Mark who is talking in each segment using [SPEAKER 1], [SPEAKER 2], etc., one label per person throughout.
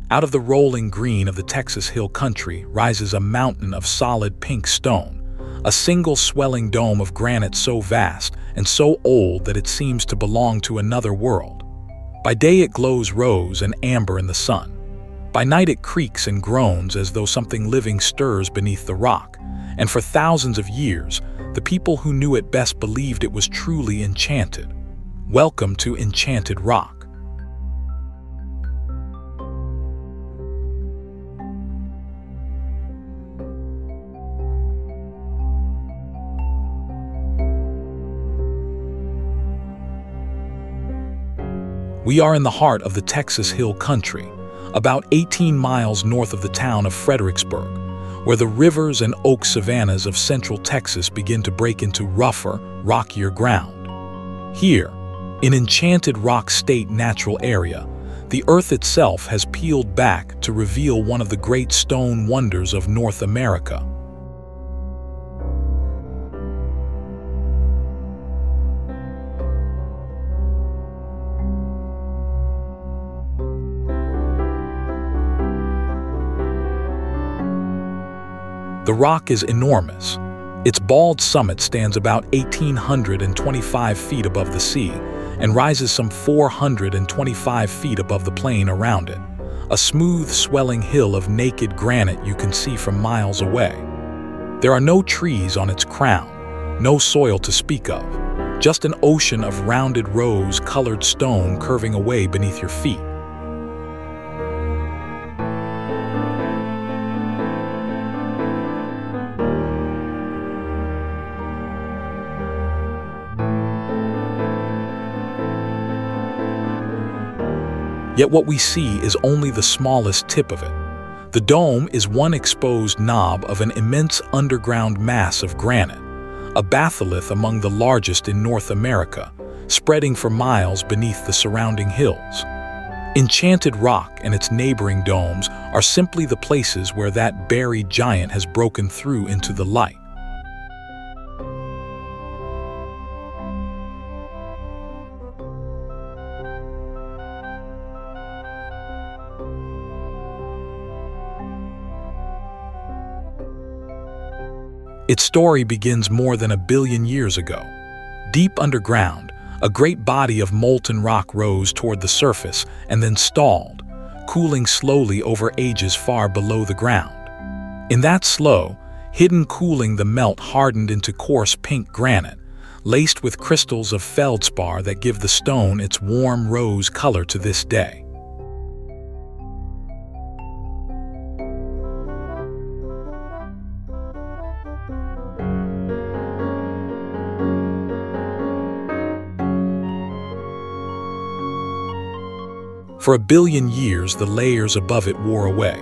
[SPEAKER 1] Out of the rolling green of the Texas Hill Country rises a mountain of solid pink stone, a single swelling dome of granite so vast and so old that it seems to belong to another world. By day it glows rose and amber in the sun. By night it creaks and groans as though something living stirs beneath the rock, and for thousands of years, the people who knew it best believed it was truly enchanted. Welcome to Enchanted Rock. We are in the heart of the Texas Hill Country, about 18 miles north of the town of Fredericksburg, where the rivers and oak savannas of central Texas begin to break into rougher, rockier ground. Here, in Enchanted Rock State Natural Area, the earth itself has peeled back to reveal one of the great stone wonders of North America. The rock is enormous. Its bald summit stands about 1,825 feet above the sea and rises some 425 feet above the plain around it, a smooth, swelling hill of naked granite you can see from miles away. There are no trees on its crown, no soil to speak of, just an ocean of rounded rose-colored stone curving away beneath your feet. Yet what we see is only the smallest tip of it. The dome is one exposed knob of an immense underground mass of granite, a batholith among the largest in North America, spreading for miles beneath the surrounding hills. Enchanted Rock and its neighboring domes are simply the places where that buried giant has broken through into the light. Its story begins more than 1 billion years ago. Deep underground, a great body of molten rock rose toward the surface and then stalled, cooling slowly over ages far below the ground. In that slow, hidden cooling, the melt hardened into coarse pink granite, laced with crystals of feldspar that give the stone its warm rose color to this day. For 1 billion years, the layers above it wore away.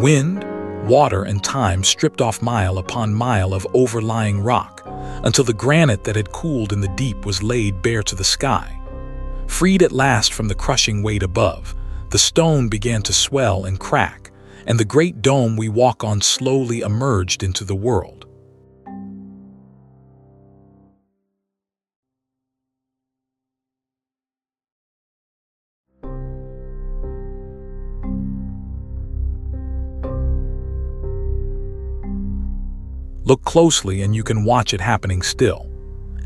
[SPEAKER 1] Wind, water, and time stripped off mile upon mile of overlying rock, until the granite that had cooled in the deep was laid bare to the sky. Freed at last from the crushing weight above, the stone began to swell and crack, and the great dome we walk on slowly emerged into the world. Look closely and you can watch it happening still.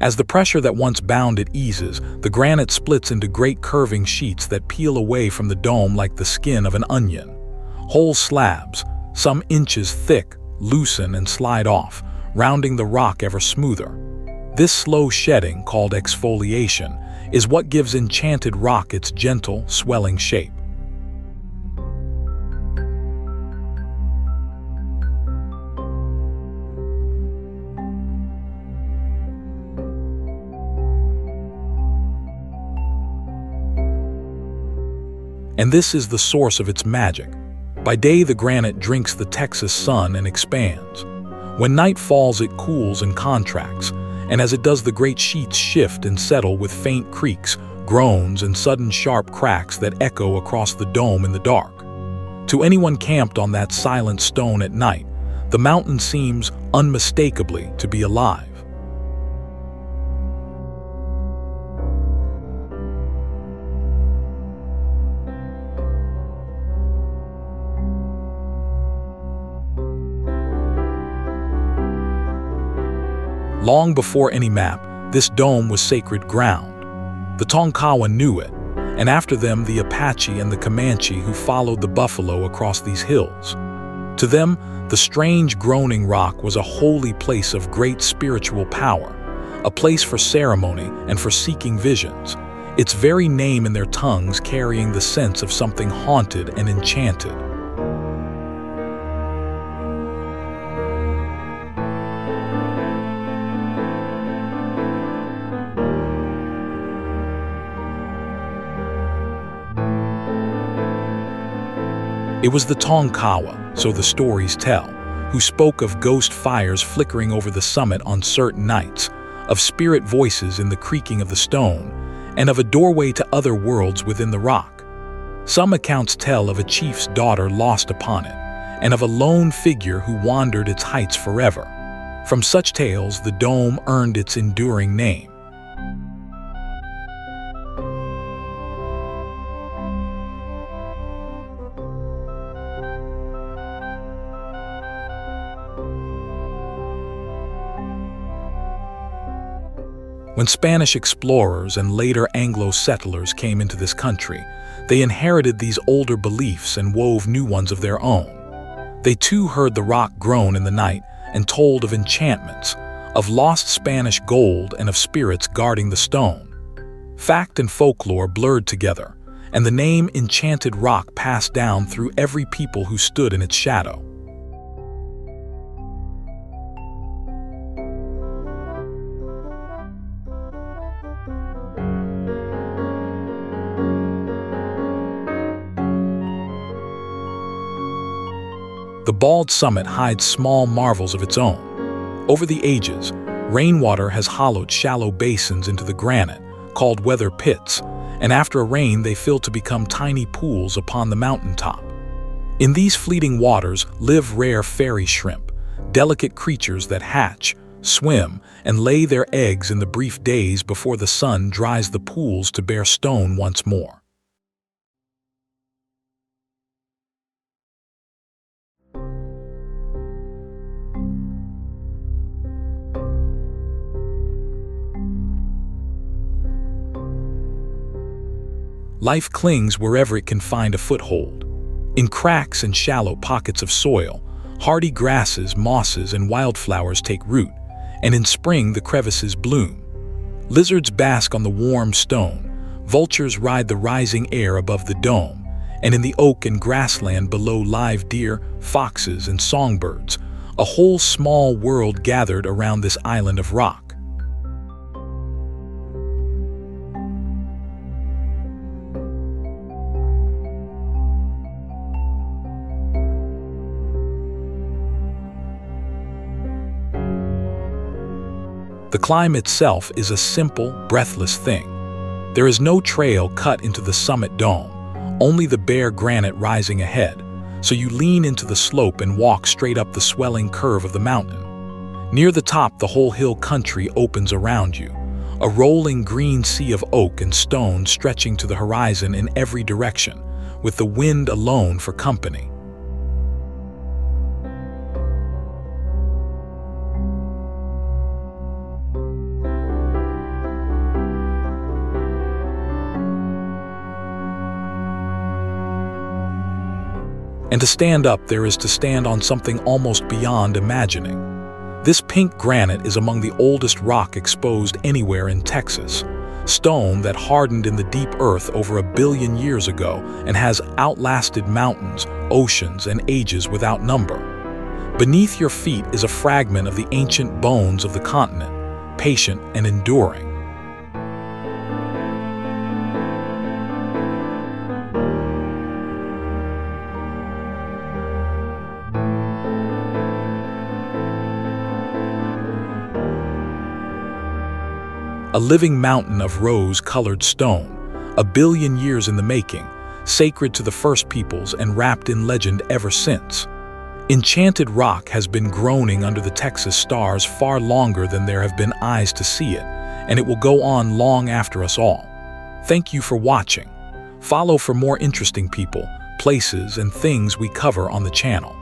[SPEAKER 1] As the pressure that once bound it eases, the granite splits into great curving sheets that peel away from the dome like the skin of an onion. Whole slabs, some inches thick, loosen and slide off, rounding the rock ever smoother. This slow shedding, called exfoliation, is what gives Enchanted Rock its gentle, swelling shape. And this is the source of its magic. By day, the granite drinks the Texas sun and expands. When night falls, it cools and contracts, and as it does, the great sheets shift and settle with faint creaks, groans, and sudden sharp cracks that echo across the dome in the dark. To anyone camped on that silent stone at night, the mountain seems unmistakably to be alive. Long before any map, this dome was sacred ground. The Tonkawa knew it, and after them the Apache and the Comanche who followed the buffalo across these hills. To them, the strange groaning rock was a holy place of great spiritual power, a place for ceremony and for seeking visions, its very name in their tongues carrying the sense of something haunted and enchanted. It was the Tonkawa, so the stories tell, who spoke of ghost fires flickering over the summit on certain nights, of spirit voices in the creaking of the stone, and of a doorway to other worlds within the rock. Some accounts tell of a chief's daughter lost upon it, and of a lone figure who wandered its heights forever. From such tales, the dome earned its enduring name. When Spanish explorers and later Anglo settlers came into this country, they inherited these older beliefs and wove new ones of their own. They too heard the rock groan in the night and told of enchantments, of lost Spanish gold and of spirits guarding the stone. Fact and folklore blurred together, and the name Enchanted Rock passed down through every people who stood in its shadow. The bald summit hides small marvels of its own. Over the ages, rainwater has hollowed shallow basins into the granite, called weather pits, and after a rain they fill to become tiny pools upon the mountaintop. In these fleeting waters live rare fairy shrimp, delicate creatures that hatch, swim, and lay their eggs in the brief days before the sun dries the pools to bare stone once more. Life clings wherever it can find a foothold. In cracks and shallow pockets of soil, hardy grasses, mosses, and wildflowers take root, and in spring the crevices bloom. Lizards bask on the warm stone, vultures ride the rising air above the dome, and in the oak and grassland below live deer, foxes, and songbirds, a whole small world gathered around this island of rock. The climb itself is a simple, breathless thing. There is no trail cut into the summit dome, only the bare granite rising ahead, so you lean into the slope and walk straight up the swelling curve of the mountain. Near the top, the whole hill country opens around you, a rolling green sea of oak and stone stretching to the horizon in every direction, with the wind alone for company. And to stand up, there is to stand on something almost beyond imagining. This pink granite is among the oldest rock exposed anywhere in Texas, stone that hardened in the deep earth over 1 billion years ago and has outlasted mountains, oceans, and ages without number. Beneath your feet is a fragment of the ancient bones of the continent, patient and enduring. A living mountain of rose-colored stone, 1 billion years in the making, sacred to the first peoples and wrapped in legend ever since. Enchanted Rock has been groaning under the Texas stars far longer than there have been eyes to see it, and it will go on long after us all. Thank you for watching. Follow for more interesting people, places, and things we cover on the channel.